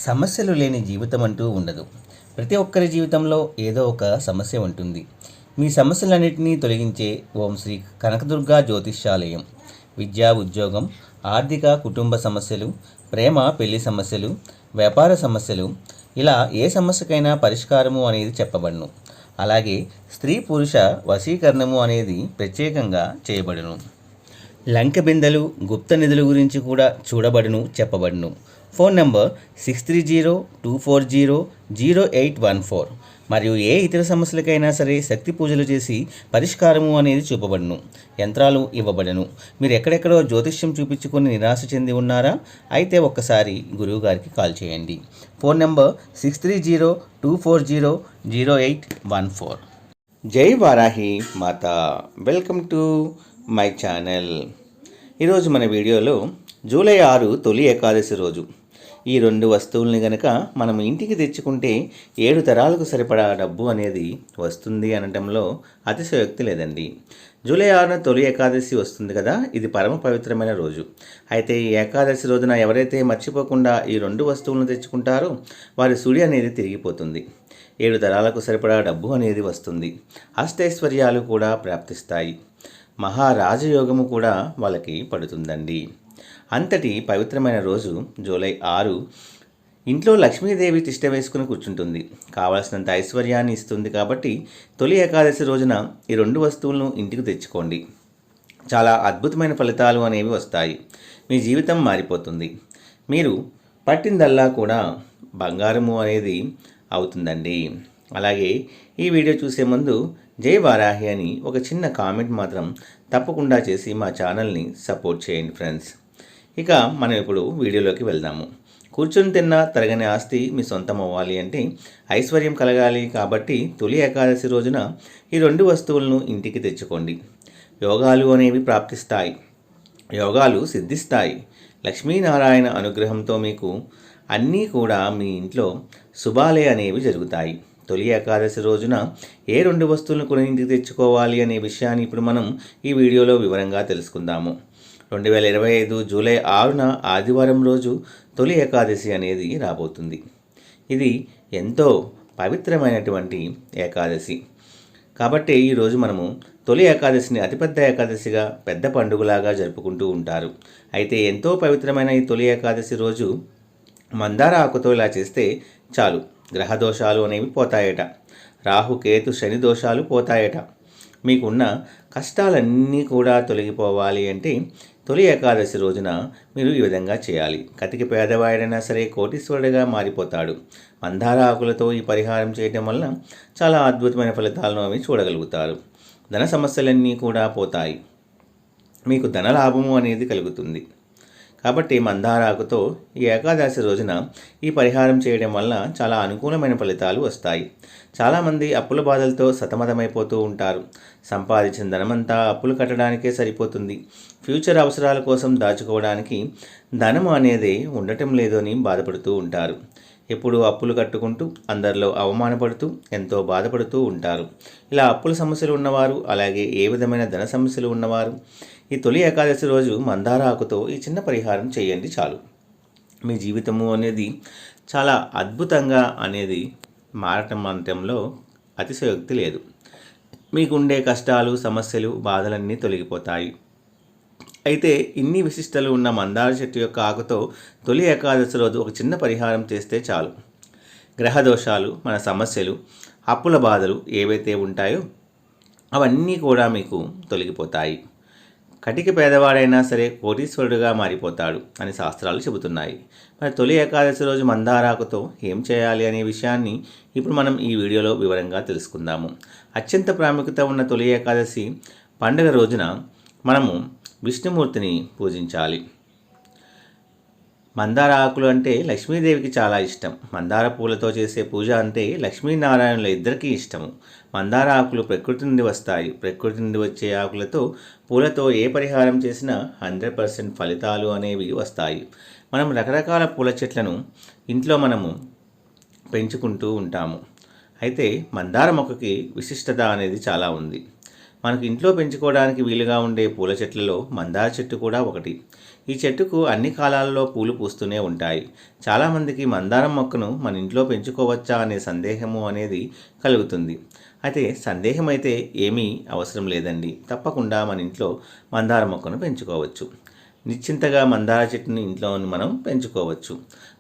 సమస్యలు లేని జీవితం అంటూ ఉండదు. ప్రతి ఒక్కరి జీవితంలో ఏదో ఒక సమస్య ఉంటుంది. మీ సమస్యలన్నిటినీ తొలగించే ఓం శ్రీ కనకదుర్గా జ్యోతిష్యాలయం. విద్యా, ఉద్యోగం, ఆర్థిక, కుటుంబ సమస్యలు, ప్రేమ, పెళ్లి సమస్యలు, వ్యాపార సమస్యలు, ఇలా ఏ సమస్యకైనా పరిష్కారము అనేది చెప్పబడును. అలాగే స్త్రీ పురుష వశీకరణము అనేది ప్రత్యేకంగా చేయబడును. లంక బిందెలు, గుప్త నిధుల గురించి కూడా చూడబడును, చెప్పబడును. Phone number 6302400814. మరియు ఏ ఇతర సమస్యలకైనా సరే శక్తి పూజలు చేసి పరిష్కారము అనేది చూపబడును. యంత్రాలు ఇవ్వబడను. మీరు ఎక్కడెక్కడో జ్యోతిష్యం చూపించుకొని నిరాశ చెంది ఉన్నారా? అయితే ఒక్కసారి గురువు గారికి కాల్ చేయండి. Phone number 6302400814. జై వారాహి మాత. Welcome to my channel. ఈరోజు మన వీడియోలో జూలై 6 తొలి ఏకాదశి రోజు. ఈ 2 వస్తువుల్ని గనక మనం ఇంటికి తెచ్చుకుంటే 7 తరాలకు సరిపడా డబ్బు అనేది వస్తుంది అనడంలో అతిశయోక్తి లేదండి. జూలై 6న తొలి ఏకాదశి వస్తుంది కదా, ఇది పరమ పవిత్రమైన రోజు. అయితే ఈ ఏకాదశి రోజున ఎవరైతే మర్చిపోకుండా ఈ 2 వస్తువులను తెచ్చుకుంటారో వారి సుడి అనేది తిరిగిపోతుంది. 7 తరాలకు సరిపడా డబ్బు అనేది వస్తుంది. అష్టైశ్వర్యాలు కూడా ప్రాప్తిస్తాయి. మహారాజయోగము కూడా వాళ్ళకి పడుతుందండి. అంతటి పవిత్రమైన రోజు జూలై 6. ఇంట్లో లక్ష్మీదేవి తిష్ట వేసుకుని కూర్చుంటుంది. కావలసినంత ఐశ్వర్యాన్ని ఇస్తుంది. కాబట్టి తొలి ఏకాదశి రోజున ఈ 2 వస్తువులను ఇంటికి తెచ్చుకోండి. చాలా అద్భుతమైన ఫలితాలు అనేవి వస్తాయి. మీ జీవితం మారిపోతుంది. మీరు పట్టిందల్లా కూడా బంగారము అనేది అవుతుందండి. అలాగే ఈ వీడియో చూసే ముందు జై వారాహి అని ఒక చిన్న కామెంట్ మాత్రం తప్పకుండా చేసి మా ఛానల్ని సపోర్ట్ చేయండి ఫ్రెండ్స్. ఇక మనం ఇప్పుడు వీడియోలోకి వెళ్దాము. కూర్చొని తిన్న తరగని ఆస్తి మీ సొంతం అవ్వాలి అంటే ఐశ్వర్యం కలగాలి. కాబట్టి తొలి ఏకాదశి రోజున ఈ 2 వస్తువులను ఇంటికి తెచ్చుకోండి. యోగాలు అనేవి ప్రాప్తిస్తాయి. యోగాలు సిద్ధిస్తాయి. లక్ష్మీనారాయణ అనుగ్రహంతో మీకు అన్నీ కూడా మీ ఇంట్లో శుభాలే అనేవి జరుగుతాయి. తొలి ఏకాదశి రోజున ఏ 2 వస్తువులను కొని ఇంటికి తెచ్చుకోవాలి అనే విషయాన్ని ఇప్పుడు మనం ఈ వీడియోలో వివరంగా తెలుసుకుందాము. 2025 జూలై 6న ఆదివారం రోజు తొలి ఏకాదశి అనేది రాబోతుంది. ఇది ఎంతో పవిత్రమైనటువంటి ఏకాదశి. కాబట్టి ఈరోజు మనము తొలి ఏకాదశిని అతిపెద్ద ఏకాదశిగా, పెద్ద పండుగలాగా జరుపుకుంటూ ఉంటారు. అయితే ఎంతో పవిత్రమైన ఈ తొలి ఏకాదశి రోజు మందార ఆకుతో ఇలా చేస్తే చాలు, గ్రహ దోషాలు అనేవి పోతాయట. రాహు, కేతు, శని దోషాలు పోతాయట. మీకున్న కష్టాలన్నీ కూడా తొలగిపోవాలి అంటే తొలి ఏకాదశి రోజున మీరు ఈ విధంగా చేయాలి. కతికి పేదవాడైనా సరే కోటీశ్వరుడిగా మారిపోతాడు. మందార ఆకులతో ఈ పరిహారం చేయడం వల్ల చాలా అద్భుతమైన ఫలితాలను అవి చూడగలుగుతారు. ధన సమస్యలన్నీ కూడా పోతాయి. మీకు ధన లాభము అనేది కలుగుతుంది. కాబట్టి మందారాకుతో ఈ ఏకాదశి రోజున ఈ పరిహారం చేయడం వల్ల చాలా అనుకూలమైన ఫలితాలు వస్తాయి. చాలామంది అప్పుల బాధలతో సతమతమైపోతూ ఉంటారు. సంపాదించిన ధనమంతా అప్పులు కట్టడానికే సరిపోతుంది. ఫ్యూచర్ అవసరాల కోసం దాచుకోవడానికి ధనం అనేది ఉండటం లేదు అని బాధపడుతూ ఉంటారు. ఎప్పుడు అప్పులు కట్టుకుంటూ అందరిలో అవమానపడుతూ ఎంతో బాధపడుతూ ఉంటారు. ఇలా అప్పుల సమస్యలు ఉన్నవారు, అలాగే ఏ విధమైన ధన సమస్యలు ఉన్నవారు ఈ తొలి ఏకాదశి రోజు మందార ఆకుతో ఈ చిన్న పరిహారం చేయండి చాలు. మీ జీవితము అనేది చాలా అద్భుతంగా అనేది మారటం అనటంలో అతిశయోక్తి లేదు. మీకుండే కష్టాలు, సమస్యలు, బాధలన్నీ తొలగిపోతాయి. అయితే ఇన్ని విశిష్టలు ఉన్న మందార చెట్టు యొక్క ఆకుతో తొలి ఏకాదశి రోజు ఒక చిన్న పరిహారం చేస్తే చాలు. గ్రహ దోషాలు, మన సమస్యలు, అప్పుల బాధలు ఏవైతే ఉంటాయో అవన్నీ కూడా మీకు తొలగిపోతాయి. కటిక పేదవాడైనా సరే కోటీశ్వరుడుగా మారిపోతాడు అని శాస్త్రాలు చెబుతున్నాయి. మరి తొలి ఏకాదశి రోజు మందారాకుతో ఏం చేయాలి అనే విషయాన్ని ఇప్పుడు మనం ఈ వీడియోలో వివరంగా తెలుసుకుందాము. అత్యంత ప్రాముఖ్యత ఉన్న తొలి ఏకాదశి పండుగ రోజున మనము విష్ణుమూర్తిని పూజించాలి. మందార ఆకులు అంటే లక్ష్మీదేవికి చాలా ఇష్టం. మందార పూలతో చేసే పూజ అంటే లక్ష్మీనారాయణుల ఇద్దరికీ ఇష్టము. మందార ఆకులు ప్రకృతి నుండి వస్తాయి. ప్రకృతి నుండి వచ్చే ఆకులతో, పూలతో ఏ పరిహారం చేసినా 100% ఫలితాలు అనేవి వస్తాయి. మనం రకరకాల పూల చెట్లను ఇంట్లో మనము పెంచుకుంటూ ఉంటాము. అయితే మందార మొక్కకి విశిష్టత అనేది చాలా ఉంది. మనకు ఇంట్లో పెంచుకోవడానికి వీలుగా ఉండే పూల చెట్లలో మందార చెట్టు కూడా ఒకటి. ఈ చెట్టుకు అన్ని కాలాల్లో పూలు పూస్తూనే ఉంటాయి. చాలామందికి మందారం మొక్కను మన ఇంట్లో పెంచుకోవచ్చా అనే సందేహము అనేది కలుగుతుంది. అయితే సందేహం అయితే ఏమీ అవసరం లేదండి. తప్పకుండా మన ఇంట్లో మందార మొక్కను పెంచుకోవచ్చు. నిశ్చింతగా మందార చెట్టుని ఇంట్లో మనం పెంచుకోవచ్చు.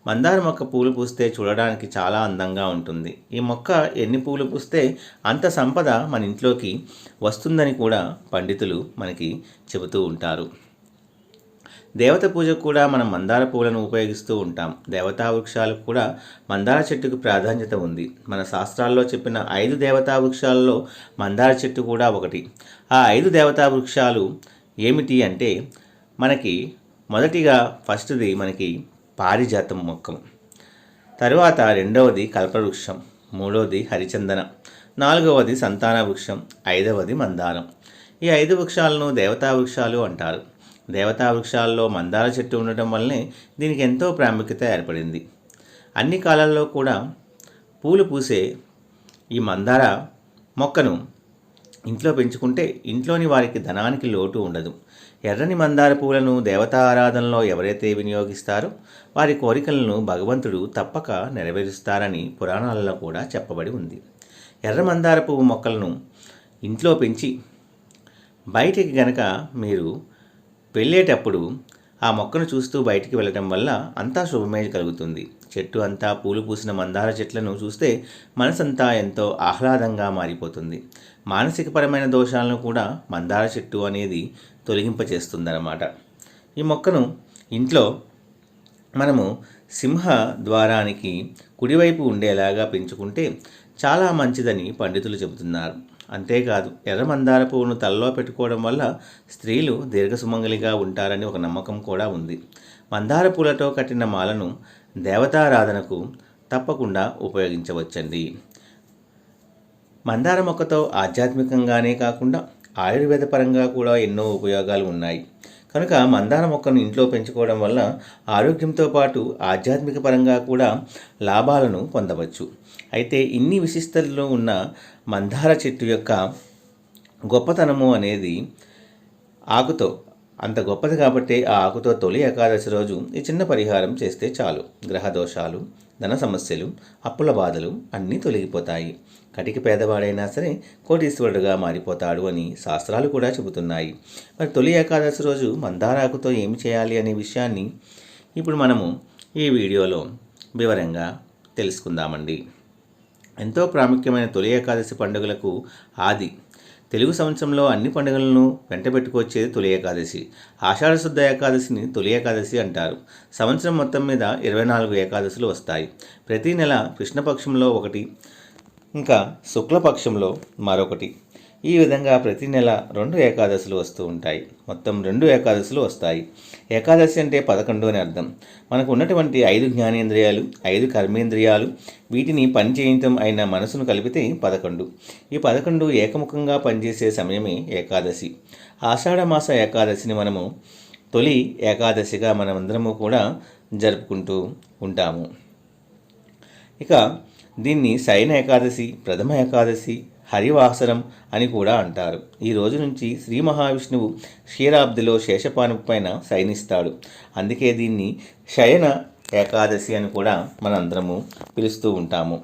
మందార మొక్క పూలు పూస్తే చూడడానికి చాలా అందంగా ఉంటుంది. ఈ మొక్క ఎన్ని పూలు పూస్తే అంత సంపద మన ఇంట్లోకి వస్తుందని కూడా పండితులు మనకి చెబుతూ ఉంటారు. దేవత పూజకు కూడా మనం మందార పూలను ఉపయోగిస్తూ ఉంటాం. దేవతా వృక్షాలకు కూడా మందార చెట్టుకు ప్రాధాన్యత ఉంది. మన శాస్త్రాల్లో చెప్పిన 5 దేవతా వృక్షాలలో మందార చెట్టు కూడా ఒకటి. ఆ 5 దేవతా వృక్షాలు ఏమిటి అంటే మనకి మొదటిగా ఫస్ట్ది మనకి పారిజాతం మొక్క, తరువాత రెండవది కల్పవృక్షం, మూడవది హరిచందన, నాలుగవది సంతాన వృక్షం, ఐదవది మందారం. ఈ 5 వృక్షాలను దేవతా వృక్షాలు అంటారు. దేవతా వృక్షాల్లో మందార చెట్టు ఉండటం వల్లనే దీనికి ఎంతో ప్రాముఖ్యత ఏర్పడింది. అన్ని కాలాల్లో కూడా పూలు పూసే ఈ మందార మొక్కను ఇంట్లో పెంచుకుంటే ఇంట్లోని వారికి ధనానికి లోటు ఉండదు. ఎర్రని మందార పూలను దేవతా ఆరాధనలో ఎవరైతే వినియోగిస్తారో వారి కోరికలను భగవంతుడు తప్పక నెరవేరుస్తారని పురాణాలలో కూడా చెప్పబడి ఉంది. ఎర్ర మందార పువ్వు మొక్కలను ఇంట్లో పెంచి బయటికి గనక మీరు వెళ్ళేటప్పుడు ఆ మొక్కను చూస్తూ బయటికి వెళ్ళటం వల్ల అంతా శుభమే కలుగుతుంది. చెట్టు అంతా పూలు పూసిన మందార చెట్లను చూస్తే మనసంతా ఎంతో ఆహ్లాదంగా మారిపోతుంది. మానసికపరమైన దోషాలను కూడా మందార చెట్టు అనేది తొలగింపచేస్తుందన్నమాట. ఈ మొక్కను ఇంట్లో మనము సింహ ద్వారానికి కుడివైపు ఉండేలాగా పెంచుకుంటే చాలా మంచిదని పండితులు చెబుతున్నారు. అంతేకాదు ఎర్ర మందార పువ్వును తలలో పెట్టుకోవడం వల్ల స్త్రీలు దీర్ఘసుమంగలిగా ఉంటారని ఒక నమ్మకం కూడా ఉంది. మందార పూలతో కట్టిన మాలను దేవతారాధనకు తప్పకుండా ఉపయోగించవచ్చండి. మందార మొక్కతో ఆధ్యాత్మికంగానే కాకుండా ఆయుర్వేద పరంగా కూడా ఎన్నో ఉపయోగాలు ఉన్నాయి. కనుక మందార మొక్కను ఇంట్లో పెంచుకోవడం వల్ల ఆరోగ్యంతో పాటు ఆధ్యాత్మిక పరంగా కూడా లాభాలను పొందవచ్చు. అయితే ఇన్ని విశిష్టతలు ఉన్న మందార చెట్టు యొక్క గొప్పతనము అనేది ఆకుతో అంత గొప్పది కాబట్టి ఆ ఆకుతో తొలి ఏకాదశి రోజు ఈ చిన్న పరిహారం చేస్తే చాలు. గ్రహ దోషాలు, ధన సమస్యలు, అప్పుల బాధలు అన్నీ తొలగిపోతాయి. కటికి పేదవాడైనా సరే కోటీశ్వరుడుగా మారిపోతాడు అని శాస్త్రాలు కూడా చెబుతున్నాయి. మరి తొలి ఏకాదశి రోజు మందారాకుతో ఏమి చేయాలి అనే విషయాన్ని ఇప్పుడు మనము ఈ వీడియోలో వివరంగా తెలుసుకుందామండి. ఎంతో ప్రాముఖ్యమైన తొలి ఏకాదశి పండుగలకు ఆది. తెలుగు సంవత్సరంలో అన్ని పండుగలను వెంటబెట్టుకొచ్చేది తొలి ఏకాదశి. ఆషాఢశుద్ధ ఏకాదశిని తొలి ఏకాదశి అంటారు. సంవత్సరం మొత్తం మీద 24 ఏకాదశులు వస్తాయి. ప్రతి నెల కృష్ణపక్షంలో ఒకటి, ఇంకా శుక్లపక్షంలో మరొకటి. ఈ విధంగా ప్రతి నెల 2 ఏకాదశులు వస్తూ ఉంటాయి. మొత్తం 2 ఏకాదశులు వస్తాయి. ఏకాదశి అంటే 11 అని అర్థం. మనకు ఉన్నటువంటి 5 జ్ఞానేంద్రియాలు, 5 కర్మేంద్రియాలు, వీటిని పనిచేయటం అయిన మనసును కలిపితే 11. ఈ 11 ఏకముఖంగా పనిచేసే సమయమే ఏకాదశి. ఆషాఢమాస ఏకాదశిని మనము తొలి ఏకాదశిగా మనమందరము కూడా జరుపుకుంటూ ఉంటాము. ఇక దీన్ని శయన ఏకాదశి, ప్రథమ ఏకాదశి, హరివాసరం అని కూడా అంటారు. ఈ రోజు నుంచి శ్రీ మహావిష్ణువు క్షీరాబ్దిలో శేషపాను పైన శయనిస్తాడు. అందుకే దీన్ని శయన ఏకాదశి అని కూడా మనందరము పిలుస్తూ ఉంటాము.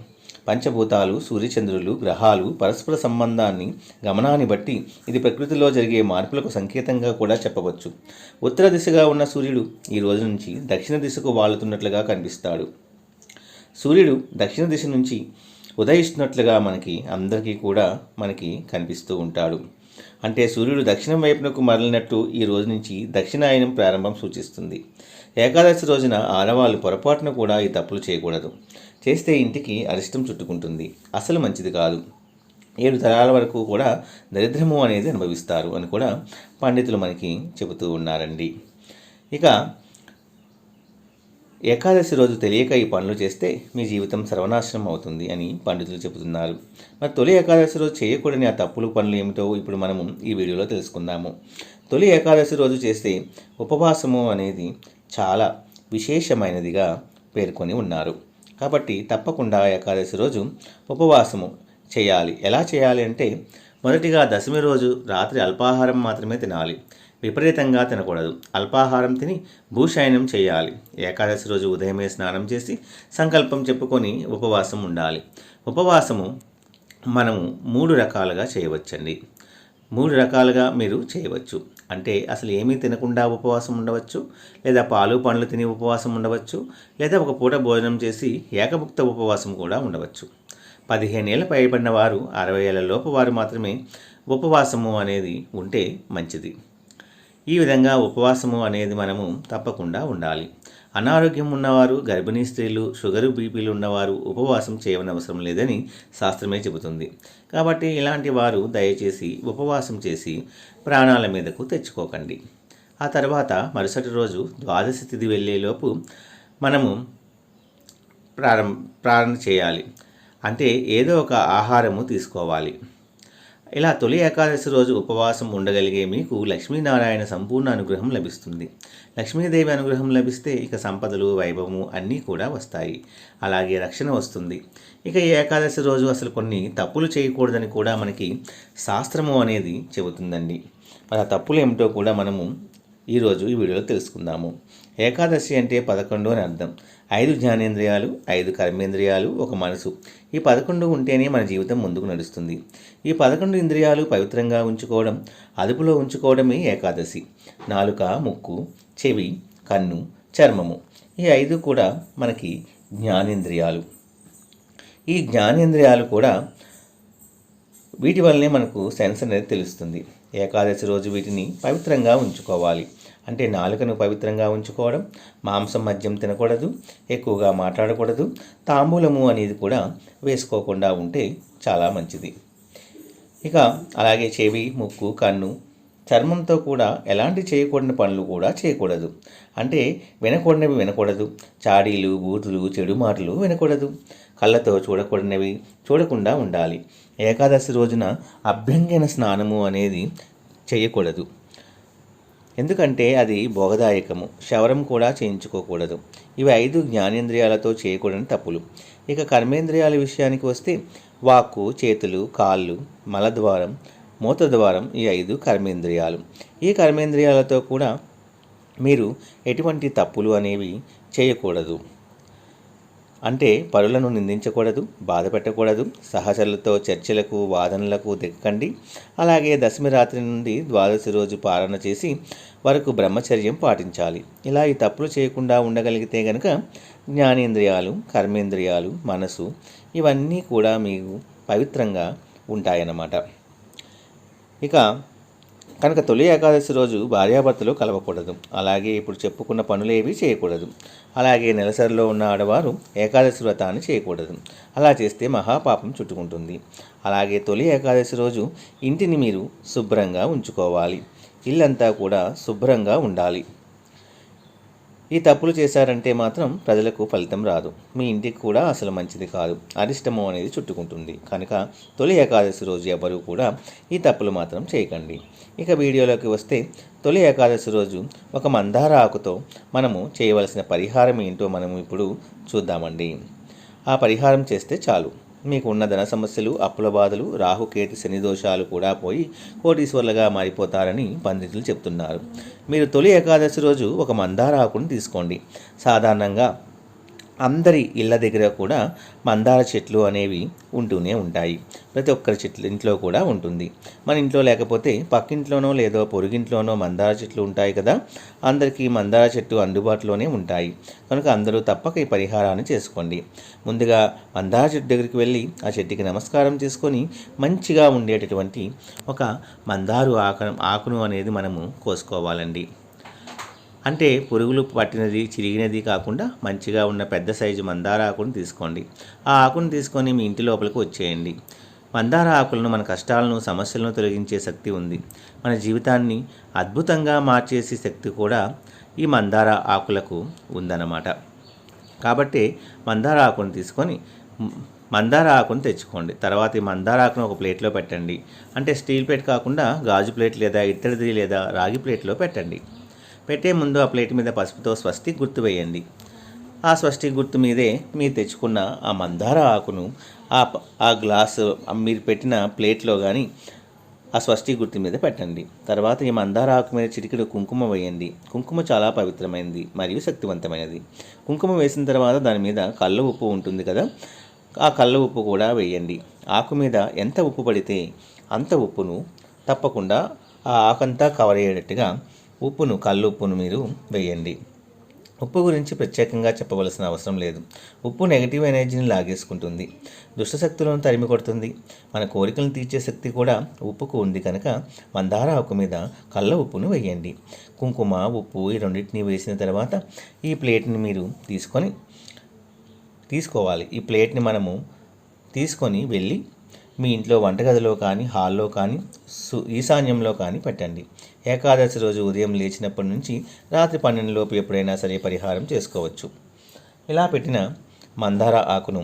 పంచభూతాలు, సూర్యచంద్రులు, గ్రహాలు పరస్పర సంబంధాన్ని గమనాన్ని బట్టి ఇది ప్రకృతిలో జరిగే మార్పులకు సంకేతంగా కూడా చెప్పవచ్చు. ఉత్తర దిశగా ఉన్న సూర్యుడు ఈ రోజు నుంచి దక్షిణ దిశకు వాలుతున్నట్లుగా కనిపిస్తాడు. సూర్యుడు దక్షిణ దిశ నుంచి ఉదయిస్తున్నట్లుగా అందరికీ కూడా కనిపిస్తూ ఉంటాడు. అంటే సూర్యుడు దక్షిణం వైపునకు మరలినట్టు ఈ రోజు నుంచి దక్షిణాయనం ప్రారంభం సూచిస్తుంది. ఏకాదశి రోజున ఆడవాళ్ళు పొరపాటున కూడా ఈ తప్పులు చేయకూడదు. చేస్తే ఇంటికి అరిష్టం చుట్టుకుంటుంది, అసలు మంచిది కాదు. 7 తరాల వరకు కూడా దరిద్రము అనేది అనుభవిస్తారు అని కూడా పండితులు చెబుతూ ఉన్నారండి. ఇక ఏకాదశి రోజు తెలియక ఈ పనులు చేస్తే మీ జీవితం సర్వనాశనం అవుతుంది అని పండితులు చెబుతున్నారు. మరి తొలి ఏకాదశి రోజు చేయకూడని ఆ తప్పులు పనులు ఏమిటో ఇప్పుడు మనము ఈ వీడియోలో తెలుసుకుందాము. తొలి ఏకాదశి రోజు చేస్తే ఉపవాసము అనేది చాలా విశేషమైనదిగా పేర్కొని ఉన్నారు. కాబట్టి తప్పకుండా ఏకాదశి రోజు ఉపవాసము చేయాలి. ఎలా చేయాలి అంటే మొదటిగా దశమి రోజు రాత్రి అల్పాహారం మాత్రమే తినాలి. విపరీతంగా తినకూడదు. అల్పాహారం తిని భూశయనం చేయాలి. ఏకాదశి రోజు ఉదయమే స్నానం చేసి సంకల్పం చెప్పుకొని ఉపవాసం ఉండాలి. ఉపవాసము మనము 3 రకాలుగా చేయవచ్చండి. 3 రకాలుగా మీరు చేయవచ్చు. అంటే అసలు ఏమీ తినకుండా ఉపవాసం ఉండవచ్చు, లేదా పాలు పండ్లు తిని ఉపవాసం ఉండవచ్చు, లేదా ఒక పూట భోజనం చేసి ఏకభుక్త ఉపవాసం కూడా ఉండవచ్చు. 15 ఏళ్ళ పైబడిన వారు, 60 ఏళ్ళ లోపు వారు మాత్రమే ఉపవాసము అనేది ఉంటే మంచిది. ఈ విధంగా ఉపవాసము అనేది మనము తప్పకుండా ఉండాలి. అనారోగ్యం ఉన్నవారు, గర్భిణీ స్త్రీలు, షుగరు బీపీలు ఉన్నవారు ఉపవాసం చేయవనవసరం లేదని శాస్త్రమే చెబుతుంది. కాబట్టి ఇలాంటి వారు దయచేసి ఉపవాసం చేసి ప్రాణాల మీదకు తెచ్చుకోకండి. ఆ తర్వాత మరుసటి రోజు ద్వాదశి తిథి వెళ్ళేలోపు మనము ప్రారంభ చేయాలి. అంటే ఏదో ఒక ఆహారము తీసుకోవాలి. ఇలా తొలి ఏకాదశి రోజు ఉపవాసం ఉండగలిగే మీకు లక్ష్మీనారాయణ సంపూర్ణ అనుగ్రహం లభిస్తుంది. లక్ష్మీదేవి అనుగ్రహం లభిస్తే ఇక సంపదలు, వైభవము అన్నీ కూడా వస్తాయి. అలాగే రక్షణ వస్తుంది. ఇక ఈ ఏకాదశి రోజు అసలు కొన్ని తప్పులు చేయకూడదని కూడా మనకి శాస్త్రము అనేది చెబుతుందండి. మరి ఆ తప్పులు ఏమిటో కూడా మనము ఈరోజు ఈ వీడియోలో తెలుసుకుందాము. ఏకాదశి అంటే 11 అని అర్థం. 5 జ్ఞానేంద్రియాలు, 5 కర్మేంద్రియాలు, ఒక మనసు. ఈ 11 ఉంటేనే మన జీవితం ముందుకు నడుస్తుంది. ఈ 11 ఇంద్రియాలు పవిత్రంగా ఉంచుకోవడం, అదుపులో ఉంచుకోవడమే ఏకాదశి. నాలుక, ముక్కు, చెవి, కన్ను, చర్మము, ఈ 5 కూడా మనకి జ్ఞానేంద్రియాలు. ఈ జ్ఞానేంద్రియాలు కూడా వీటి వల్లనే మనకు సెన్స్ అనేది తెలుస్తుంది. ఏకాదశి రోజు వీటిని పవిత్రంగా ఉంచుకోవాలి. అంటే నాలుకను పవిత్రంగా ఉంచుకోవడం, మాంసం మద్యం తినకూడదు, ఎక్కువగా మాట్లాడకూడదు, తాంబూలము అనేది కూడా వేసుకోకుండా ఉంటే చాలా మంచిది. ఇక అలాగే చెవి, ముక్కు, కన్ను, చర్మంతో కూడా ఎలాంటి చేయకూడని పనులు కూడా చేయకూడదు. అంటే వినకూడనివి వినకూడదు, చాడీలు, బూతులు, చెడు మాటలు వినకూడదు. కళ్ళతో చూడకూడనివి చూడకుండా ఉండాలి. ఏకాదశి రోజున అభ్యంగన స్నానము అనేది చేయకూడదు. ఎందుకంటే అది భోగదాయకము. క్షవరం కూడా చేయించుకోకూడదు. ఇవి 5 జ్ఞానేంద్రియాలతో చేయకూడని తప్పులు. ఇక కర్మేంద్రియాల విషయానికి వస్తే వాక్కు, చేతులు, కాళ్ళు, మలద్వారం, మూత్రద్వారం, ఈ 5 కర్మేంద్రియాలు. ఈ కర్మేంద్రియాలతో కూడా మీరు ఎటువంటి తప్పులు అనేవి చేయకూడదు. అంటే పరులను నిందించకూడదు, బాధ పెట్టకూడదు, సహచరులతో చర్చలకు, వాదనలకు దిగకండి. అలాగే దశమి రాత్రి నుండి ద్వాదశి రోజు పాలన చేసి వరకు బ్రహ్మచర్యం పాటించాలి. ఇలా ఈ తప్పులు చేయకుండా ఉండగలిగితే కనుక జ్ఞానేంద్రియాలు, కర్మేంద్రియాలు, మనసు ఇవన్నీ కూడా మీకు పవిత్రంగా ఉంటాయన్నమాట. ఇక కనుక తొలి ఏకాదశి రోజు భార్యాభర్తలు కలవకూడదు. అలాగే ఇప్పుడు చెప్పుకున్న పనులేవి చేయకూడదు. అలాగే నెలసరిలో ఉన్న ఆడవారు ఏకాదశి వ్రతాన్ని చేయకూడదు. అలా చేస్తే మహాపాపం చుట్టుకుంటుంది. అలాగే తొలి ఏకాదశి రోజు ఇంటిని మీరు శుభ్రంగా ఉంచుకోవాలి. ఇల్లంతా కూడా శుభ్రంగా ఉండాలి. ఈ తప్పులు చేశారంటే మాత్రం ప్రజలకు ఫలితం రాదు. మీ ఇంటికి కూడా అసలు మంచిది కాదు. అరిష్టము అనేది చుట్టుకుంటుంది. కనుక తొలి ఏకాదశి రోజు ఎవరు కూడా ఈ తప్పులు మాత్రం చేయకండి. ఇక వీడియోలోకి వస్తే తొలి ఏకాదశి రోజు ఒక మందార ఆకుతో మనము చేయవలసిన పరిహారం ఏంటో మనము ఇప్పుడు చూద్దామండి. ఆ పరిహారం చేస్తే చాలు మీకు ఉన్న ధన సమస్యలు, అప్పుల బాధలు, రాహుకేతు శని దోషాలు కూడా పోయి కోటీశ్వర్లుగా మారిపోతారని పండితులు చెప్తున్నారు. మీరు తొలి ఏకాదశి రోజు ఒక మందార ఆకును తీసుకోండి. సాధారణంగా అందరి ఇళ్ళ దగ్గర కూడా మందార చెట్లు అనేవి ఉంటూనే ఉంటాయి. ప్రతి ఒక్కరి చెట్లు ఇంట్లో కూడా ఉంటుంది. మన ఇంట్లో లేకపోతే పక్కింట్లోనో లేదో పొరుగింట్లోనో మందార చెట్లు ఉంటాయి కదా. అందరికీ మందార చెట్టు అందుబాటులోనే ఉంటాయి. కనుక అందరూ తప్పక ఈ పరిహారాన్ని చేసుకోండి. ముందుగా మందార చెట్టు దగ్గరికి వెళ్ళి ఆ చెట్టుకి నమస్కారం చేసుకొని మంచిగా ఉండేటటువంటి ఒక మందారు ఆకును అనేది మనము కోసుకోవాలండి. అంటే పురుగులు పట్టినది, చిరిగినది కాకుండా మంచిగా ఉన్న పెద్ద సైజు మందార ఆకును తీసుకోండి. ఆ ఆకును తీసుకొని మీ ఇంటి లోపలికి వచ్చేయండి. మందార ఆకులను మన కష్టాలను, సమస్యలను తొలగించే శక్తి ఉంది. మన జీవితాన్ని అద్భుతంగా మార్చేసే శక్తి కూడా ఈ మందార ఆకులకు ఉందన్నమాట. కాబట్టి మందార ఆకును తీసుకొని మందార ఆకును తెచ్చుకోండి. తర్వాత ఈ మందార ఆకును ఒక ప్లేట్లో పెట్టండి. అంటే స్టీల్ ప్లేట్ కాకుండా గాజు ప్లేట్ లేదా ఇత్తడిది లేదా రాగి ప్లేట్లో పెట్టండి. పెట్టే ముందు ఆ ప్లేట్ మీద పసుపుతో స్వస్తిక్ గుర్తు వేయండి. ఆ స్వస్తిక్ గుర్తు మీదే మీరు తెచ్చుకున్న ఆ మందార ఆకును ఆ గ్లాసు మీరు పెట్టిన ప్లేట్లో కానీ ఆ స్వస్తి గుర్తు మీద పెట్టండి. తర్వాత ఈ మందార ఆకు మీద చిటికెడు కుంకుమ వేయండి. కుంకుమ చాలా పవిత్రమైనది మరియు శక్తివంతమైనది. కుంకుమ వేసిన తర్వాత దాని మీద కళ్ళ ఉప్పు ఉంటుంది కదా, ఆ కళ్ళ ఉప్పు కూడా వేయండి. ఆకు మీద ఎంత ఉప్పు పడితే అంత ఉప్పును తప్పకుండా ఆ ఆకంతా కవర్ అయ్యేటట్టుగా ఉప్పును, కళ్ళు ఉప్పును మీరు వేయండి. ఉప్పు గురించి ప్రత్యేకంగా చెప్పవలసిన అవసరం లేదు. ఉప్పు నెగిటివ్ ఎనర్జీని లాగేసుకుంటుంది, దుష్టశక్తులను తరిమి కొడుతుంది. మన కోరికలను తీర్చే శక్తి కూడా ఉప్పుకు ఉంది కనుక మందార ఆకు మీద కళ్ళ ఉప్పును వేయండి. కుంకుమ, ఉప్పు ఈ రెండింటిని వేసిన తర్వాత ఈ ప్లేట్ని మీరు తీసుకోవాలి. ఈ ప్లేట్ని మనము తీసుకొని వెళ్ళి మీ ఇంట్లో వంటగదిలో కానీ, హాల్లో కానీ, ఈశాన్యంలో కానీ పెట్టండి. ఏకాదశి రోజు ఉదయం లేచినప్పటి నుంచి రాత్రి 12 లోపు ఎప్పుడైనా సరే పరిహారం చేసుకోవచ్చు. ఇలా పెట్టిన మందార ఆకును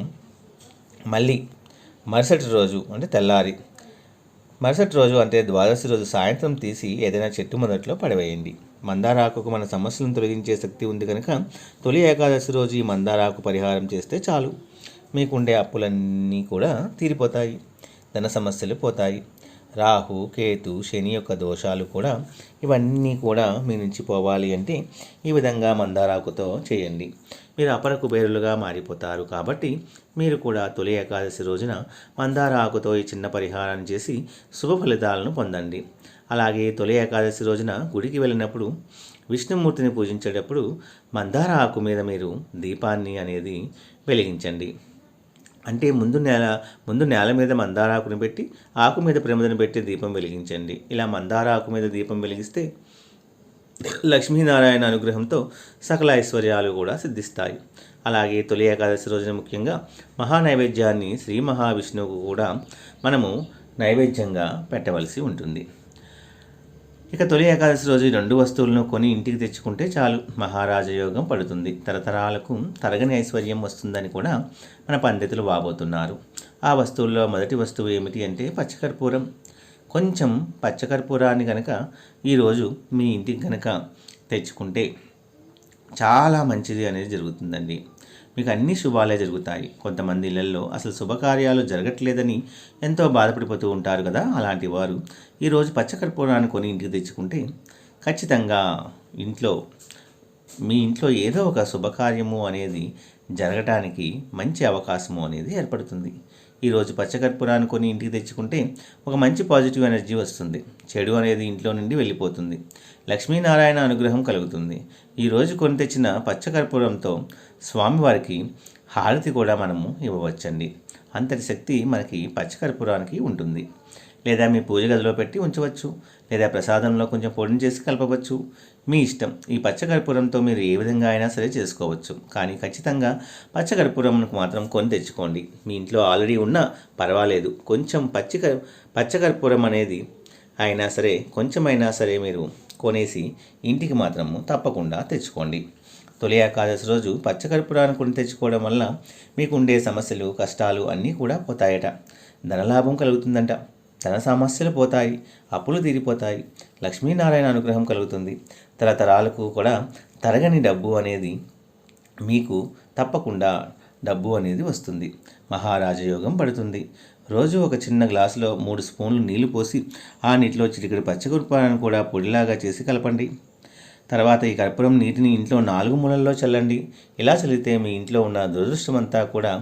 మళ్ళీ మరుసటి రోజు అంటే ద్వాదశి రోజు సాయంత్రం తీసి ఏదైనా చెట్టు మొదట్లో పడవేయండి. మందార ఆకుకు మన సమస్యలను తొలగించే శక్తి ఉంది కనుక తొలి ఏకాదశి రోజు ఈ మందార ఆకు పరిహారం చేస్తే చాలు. మీకుండే అప్పులన్నీ కూడా తీరిపోతాయి, ధన సమస్యలు పోతాయి. రాహు, కేతు, శని యొక్క దోషాలు కూడా ఇవన్నీ కూడా మీ నుంచి పోవాలి అంటే ఈ విధంగా మందారాకుతో చేయండి. మీరు అపర కుబేరులుగా మారిపోతారు. కాబట్టి మీరు కూడా తొలి ఏకాదశి రోజున మందార ఆకుతో ఈ చిన్న పరిహారాన్ని చేసి శుభ ఫలితాలను పొందండి. అలాగే తొలి ఏకాదశి రోజున గుడికి వెళ్ళినప్పుడు విష్ణుమూర్తిని పూజించేటప్పుడు మందార ఆకు మీద మీరు దీపాన్ని అనేది వెలిగించండి. అంటే ముందు నేల మీద మందార ఆకుని పెట్టి ఆకు మీద ప్రమిదను పెట్టి దీపం వెలిగించండి. ఇలా మందార ఆకు మీద దీపం వెలిగిస్తే లక్ష్మీనారాయణ అనుగ్రహంతో సకల ఐశ్వర్యాలు కూడా సిద్ధిస్తాయి. అలాగే తొలి ఏకాదశి రోజున ముఖ్యంగా మహానైవేద్యాన్ని శ్రీ మహావిష్ణువుకు కూడా మనము నైవేద్యంగా పెట్టవలసి ఉంటుంది. ఇక తొలి ఏకాదశి రోజు 2 వస్తువులను కొని ఇంటికి తెచ్చుకుంటే చాలు, మహారాజయోగం పడుతుంది, తరతరాలకు తరగని ఐశ్వర్యం వస్తుందని కూడా మన పండితులు వాబోతున్నారు. ఆ వస్తువుల్లో మొదటి వస్తువు ఏమిటి అంటే పచ్చకర్పూరం. కొంచెం పచ్చకర్పూరాన్ని కనుక ఈరోజు మీ ఇంటికి కనుక తెచ్చుకుంటే చాలా మంచిది అనేది జరుగుతుందండి. మీకు అన్ని శుభాలే జరుగుతాయి. కొంతమంది ఇళ్లలో అసలు శుభకార్యాలు జరగట్లేదని ఎంతో బాధపడిపోతూ ఉంటారు కదా, అలాంటి వారు ఈరోజు పచ్చకర్పూరాన్ని కొని ఇంటికి తెచ్చుకుంటే ఖచ్చితంగా మీ ఇంట్లో ఏదో ఒక శుభకార్యము అనేది జరగటానికి మంచి అవకాశము అనేది ఏర్పడుతుంది. ఈరోజు పచ్చకర్పూరాన్ని కొని ఇంటికి తెచ్చుకుంటే ఒక మంచి పాజిటివ్ ఎనర్జీ వస్తుంది, చెడు అనేది ఇంట్లో నుండి వెళ్ళిపోతుంది, లక్ష్మీనారాయణ అనుగ్రహం కలుగుతుంది. ఈరోజు కొని తెచ్చిన పచ్చకర్పూరంతో స్వామివారికి హారతి కూడా మనము ఇవ్వవచ్చండి. అంతటి శక్తి మనకి పచ్చకర్పూరానికి ఉంటుంది. లేదా మీ పూజ గదిలో పెట్టి ఉంచవచ్చు, లేదా ప్రసాదంలో కొంచెం పొడిని చేసి కలపవచ్చు, మీ ఇష్టం. ఈ పచ్చకర్పూరంతో మీరు ఏ విధంగా అయినా సరే చేసుకోవచ్చు. కానీ ఖచ్చితంగా పచ్చకర్పూరంకు మాత్రం కొని తెచ్చుకోండి. మీ ఇంట్లో ఆల్రెడీ ఉన్నా పర్వాలేదు, కొంచెం పచ్చకర్పూరం అనేది అయినా సరే కొంచెమైనా సరే మీరు కొనేసి ఇంటికి మాత్రము తప్పకుండా తెచ్చుకోండి. తొలి ఏకాదశి రోజు పచ్చకర్పూరాన్ని కొని తెచ్చుకోవడం వల్ల మీకు ఉండే సమస్యలు, కష్టాలు అన్నీ కూడా పోతాయట. ధనలాభం కలుగుతుందంట, ధన సమస్యలు పోతాయి, అప్పులు తీరిపోతాయి, లక్ష్మీనారాయణ అనుగ్రహం కలుగుతుంది, తరతరాలకు కూడా తరగని డబ్బు అనేది మీకు తప్పకుండా డబ్బు అనేది వస్తుంది, మహారాజయోగం పడుతుంది. రోజు ఒక చిన్న గ్లాసులో 3 స్పూన్లు నీళ్లు పోసి ఆ నీటిలో చిటికెడు పచ్చకర్పూరాన్ని కూడా పొడిలాగా చేసి కలపండి. తర్వాత ఈ కర్పూరం నీటిని ఇంట్లో 4 మూలల్లో చల్లండి. ఇలా చల్లితే మీ ఇంట్లో ఉన్న దురదృష్టమంతా కూడా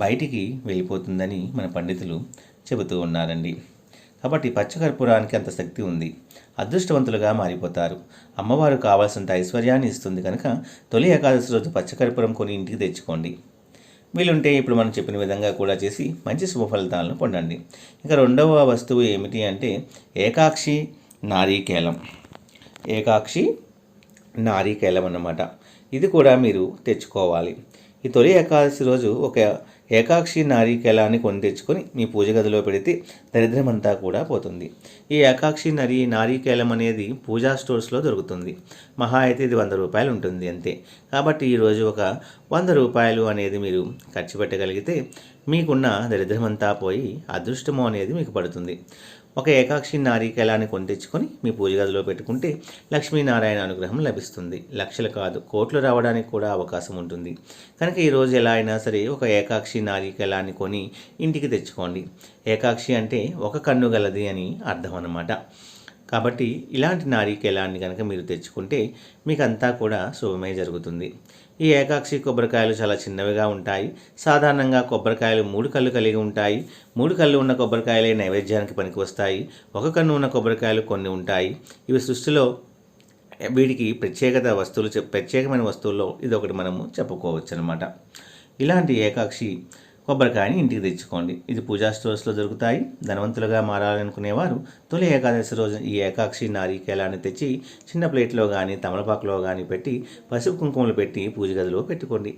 బయటికి వెళ్ళిపోతుందని మన పండితులు చెబుతూ ఉన్నారండి. కాబట్టి పచ్చకర్పూరానికి అంత శక్తి ఉంది, అదృష్టవంతులుగా మారిపోతారు. అమ్మవారు కావాల్సినంత ఐశ్వర్యాన్ని ఇస్తుంది కనుక తొలి ఏకాదశి రోజు పచ్చకర్పూరం కొని ఇంటికి తెచ్చుకోండి. వీలుంటే ఇప్పుడు మనం చెప్పిన విధంగా కూడా చేసి మంచి శుభ ఫలితాలను పొందండి. ఇక రెండవ వస్తువు ఏమిటి అంటే ఏకాక్షి నారీకేలం అన్నమాట. ఇది కూడా మీరు తెచ్చుకోవాలి. ఈ తొలి ఏకాదశి రోజు ఒక ఏకాక్షి నారీకేలాన్ని కొని తెచ్చుకొని మీ పూజ గదిలో పెడితే దరిద్రమంతా కూడా పోతుంది. ఈ ఏకాక్షి నారీకేలం అనేది పూజా స్టోర్స్లో దొరుకుతుంది. మహా అయితే ఇది 100 రూపాయలు ఉంటుంది అంతే. కాబట్టి ఈరోజు ఒక 100 రూపాయలు అనేది మీరు ఖర్చు పెట్టగలిగితే మీకున్న దరిద్రమంతా పోయి అదృష్టము అనేది మీకు పడుతుంది. ఒక ఏకాక్షి నారికేలాన్ని కొని తెచ్చుకొని మీ పూజ గదిలో పెట్టుకుంటే లక్ష్మీనారాయణ అనుగ్రహం లభిస్తుంది. లక్షలు కాదు, కోట్లు రావడానికి కూడా అవకాశం ఉంటుంది. కనుక ఈరోజు ఎలా అయినా సరే ఒక ఏకాక్షి నారికేలాన్ని కొని ఇంటికి తెచ్చుకోండి. ఏకాక్షి అంటే ఒక కన్ను గలది అని అర్థం అన్నమాట. కాబట్టి ఇలాంటి నారికేలాన్ని కనుక మీరు తెచ్చుకుంటే మీకు అంతా కూడా శుభమే జరుగుతుంది. ఈ ఏకాక్షి కొబ్బరికాయలు చాలా చిన్నవిగా ఉంటాయి. సాధారణంగా కొబ్బరికాయలు 3 కళ్ళు కలిగి ఉంటాయి. 3 కళ్ళు ఉన్న కొబ్బరికాయలే నైవేద్యానికి పనికి వస్తాయి. ఒక కన్ను ఉన్న కొబ్బరికాయలు కొన్ని ఉంటాయి. ఇవి సృష్టిలో వీటికి ప్రత్యేకమైన వస్తువుల్లో ఇదొకటి మనము చెప్పుకోవచ్చు అనమాట. ఇలాంటి ఏకాక్షి కొబ్బరికాయని ఇంటికి తెచ్చుకోండి. ఇది పూజా స్టోర్స్లో దొరుకుతాయి. ధనవంతులుగా మారాలనుకునేవారు తొలి ఏకాదశి రోజు ఈ ఏకాక్షి నారికేలాన్ని తెచ్చి చిన్న ప్లేట్లో కానీ తమలపాకులో కానీ పెట్టి పసుపు కుంకుమలు పెట్టి పూజ గదిలో పెట్టుకోండి.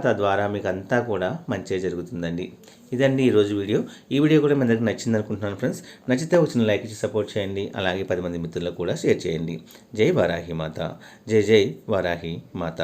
తద్వారా మీకు అంతా కూడా మంచిగా జరుగుతుందండి. ఇదండి ఈరోజు వీడియో. ఈ వీడియో కూడా మీ అందరికి నచ్చింది అనుకుంటున్నాను ఫ్రెండ్స్. నచ్చితే వచ్చిన లైక్ ఇచ్చి సపోర్ట్ చేయండి. అలాగే 10 మంది మిత్రులకు కూడా షేర్ చేయండి. జై వారాహి మాత. జై జై వారాహి మాత.